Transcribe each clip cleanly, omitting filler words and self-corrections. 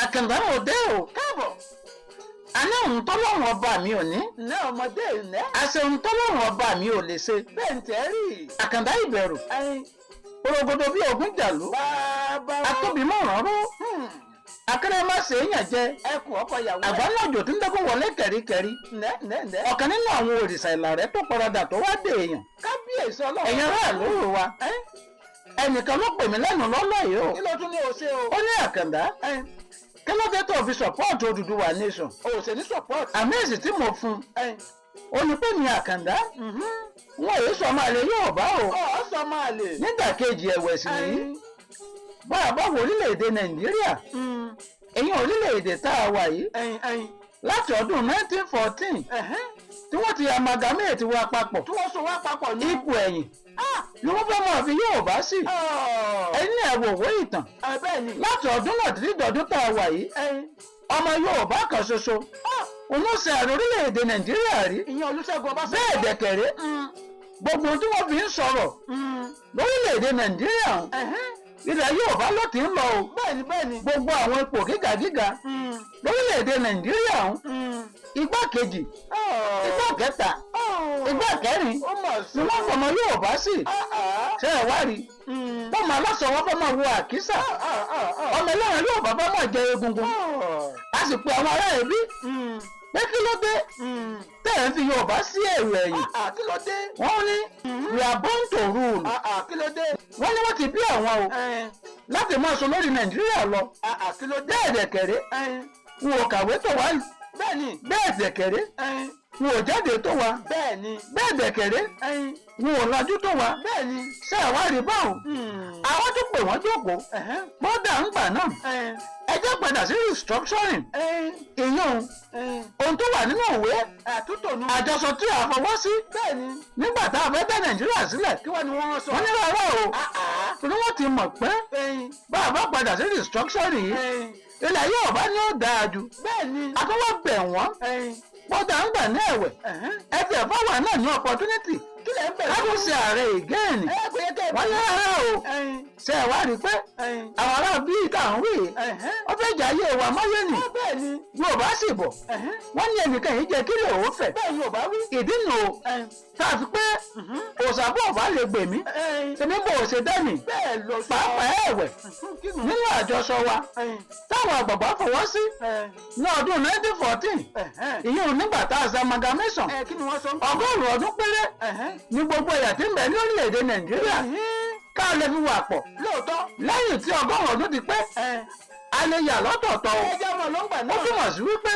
Àkàndá òde ò káàbọ̀. Àná òun tọ́lọ́run ọba mi ò ní. Ǹlẹ́ ọmọdé ǹlẹ́. Àṣẹ òun tọ́lọ́run ọba mi ò lè ṣe. Bẹ́ẹ̀ ń tẹ́ rí. Àkàndá ìbẹ̀rù. Ẹyin. Orogodo bí ogun jàlú. Bàbá. Atóbi mọ̀ràn ró. Akẹ́rẹ́ má ṣe èèyàn jẹ. Ẹkùn ọkọ ìyàwó. Àgbáńlá òjò tí ń dẹ́kun wọlé kẹ̀ríkẹ̀rí. Ǹlẹ́. Ọ̀kan nínú àwọn òrìṣà ìlà rẹ̀ tó paradà tó wá dé èèyàn. Kábíyèsí Ọlọ́run. Ẹ̀yin aráàlú rò wa. Ẹnìkan ló pè mí lẹ́nu lọ́lọ́ yìí o. Kí ló tún ní o ṣe o? Ó ní Àkàndá. Kí ló dé tó fi support Odùduwà nation? O ò ṣe ní support. Àmì èsì tí mo fún ó ní pé mi Àkàndá wọn èyí sọ máa lè Yorùbá o. Ọ̀ sọ máa lè. Nígbàkejì ẹ̀wẹ̀ sí nìyí bá a bá wo orílẹ̀-èdè Nàìjíríà ẹ̀yìn orílẹ̀-èdè tá a wà yìí láti ọdún 1914 tí wọ́n ti amalgamate wa papọ̀ Tí wọ́n so wá papọ̀ ní. ipò ẹ̀yìn ni wọ́n fẹ́ máa fi Yorùbá sí. ẹ̀yin ẹ̀wò òwe ìtàn Bẹ́ẹ̀ ni. láti ọdún náà títí dọdún tá a wà yìí ọmọ Yorùbá kan ṣoṣo olóṣè ààrẹ orílẹ̀-èdè Nàìjíríà rí. Ìyẹn Olúṣẹ́gun Ọbásanjọ́. bẹ́ẹ̀ dẹ̀kẹ̀rẹ́ gbogbo tí wọ́n fi ń sọ̀rọ̀ lórílẹ̀-èdè Nàìjíríà ilẹ̀ Yorùbá ló ti ń lọ o. Bẹ́ẹ̀ni. gbogbo àwọn ipò gíga lórílẹ̀-èdè Nàìjíríà igbákejì igbá kẹta igbá kẹrin Ó mọ̀ sí. ni wọ́n fọmọ Yorùbá sí. ṣé ẹ wá rí bọ́mọ aláṣọ wọn fọmọ wo àkísà ọmọ ẹlẹ́rìn Yorùbá fọmọ jẹ egungun a sì pe àwọn ará ẹbí pé kí ló dé tẹ́ ẹ̀ ń fi Yorùbá sí èrò ẹ̀yìn. Kí ló dé? wọ́n ní we are born to rule. Kí ló dé? wọ́n ní wọ́n ti bí àwọn o láti máa sọ lórí Nàìjíríà lọ. Kí ló dé? bẹ́ẹ̀ dẹ̀kẹ̀rẹ́ n ò kàwé tó wá Bẹ́ẹ̀ni. bẹ́ẹ̀ dẹ̀kẹ̀rẹ́ n ò jáde tó wá Bẹ́ẹ̀ni. bẹ́ẹ̀ dẹ̀kẹ̀rẹ́ n ò lajú tó wá. Bẹ́ẹ̀ni. ṣé ẹ wá rí báwọn àwọn tó pè wọ́n jókòó bọ́dà ń gbà náà ẹ jẹ́ padà sí restructuring ìyún ohun tó wà nínú ìwé Àtúntò nu. àjọsọ tí a fọwọ́ sí Bẹ́ẹ̀ni. nígbà tá a fẹ́ dá Nàìjíríà sílẹ̀. Kí wọ́n ni wọ́n sọ? wọ́n ní rárá o torí wọ́n ti mọ̀ pé bá a bá padà sí restructuring yìí ilẹ̀ Yorùbá ni ó dáa jù. Bẹ́ẹ̀ni. àtúwọ́ bẹ̀ wọ́n bọ́dà ń gbà ní ẹ̀wẹ̀ ẹ ti ẹ̀fọ́ wà náà ní opportunity Kí lẹ̀ ń bẹ̀rẹ̀? láti ṣe ààrẹ ìgẹ́ẹ̀nì. wọ́n ní rárá o ṣe ẹ̀ wá rí i pé àwọn ará bíi táwọn wí ó fẹ́ jà ayé wa mọ́yé nì Bẹ́ẹ̀ni. Yorùbá sì bọ̀ wọ́n ní ẹnìkan yìí jẹ́ kílè òun fẹ̀ Bẹ́ẹ̀ Yorùbá wí. ìdí nù o tá a fi pé òṣàbọ̀ ọ̀bá lè gbè mí tèmi bò ṣe dẹ́mi Bẹ́ẹ̀ lọ sọ. pàápàá ẹ̀wẹ̀ nínú àjọsọ wa táwọn àgbàgbà fọwọ́ sí ní ọdún 1914 ìyẹn nígbà tá a ṣe amalgamation Kí ni wọ́n sọ? ọgọ́rùn-ún ọdún péré ní gbogbo ẹ̀yà tí ń bẹ ní orílẹ̀-èdè Nàìjíríà ká lè fi wà pọ̀ Lóòótọ́. lẹ́yìn tí ọgọ́rùn-ún ọdún ti pé a lè yà lọ́tọ̀ọ̀tọ̀ o. Ẹjẹ́ ọmọ ló ń gbà ó náà. túmọ̀ sí wípé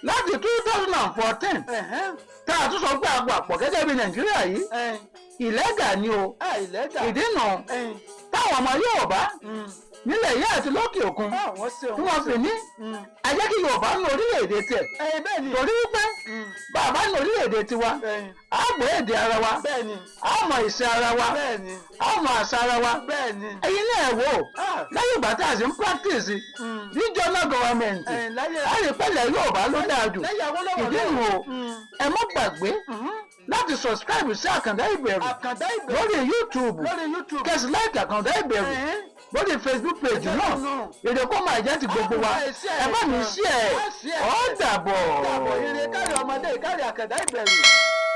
láti 2014 tá a tún sọ pé a wà pọ̀ gẹ́gẹ́ bí Nàìjíríà yìí ìlẹ́gà ni o. Ìlẹ́gà. ìdí nù táwọn ọmọ Yorùbá nílẹ̀ yìí àti lókè òkun Wọ́n ṣe tí wọ́n fi ní ajẹ́ kí Yorùbá ní orílẹ̀-èdè tiẹ̀ Bẹ́ẹ̀ni. torí wípé bàbá ní orílẹ̀-èdè tiwa a gbọ́ èdè ara wa Bẹ́ẹ̀ni. a mọ ìṣe ara wa Bẹ́ẹ̀ni. a mọ àṣà ara wa. Bẹ́ẹ̀ni. ẹ̀yin náà wò ó lẹ́yìn ìgbà tá a sì ń practice regional government a lè pẹ́lẹ̀ Yorùbá ló dáa jù. Lẹ́yìn Awólọ́wọ̀ ìdí nù o ẹ má gbàgbé láti subscribe sí Àkàndá Ìbẹ̀rù Àkàndá Ìbẹ̀rù. lórí YouTube Lórí YouTube. kẹsì like Àkàndá Ìbẹ̀rù lórí Facebook page náà èdè kó máa jẹ́ ti gbogbo wa ẹ bá mi share ọ́ dàbọ̀. Dàbọ̀ ire kárí ọmọdé kárí Àkàndá Ìbẹ̀rù.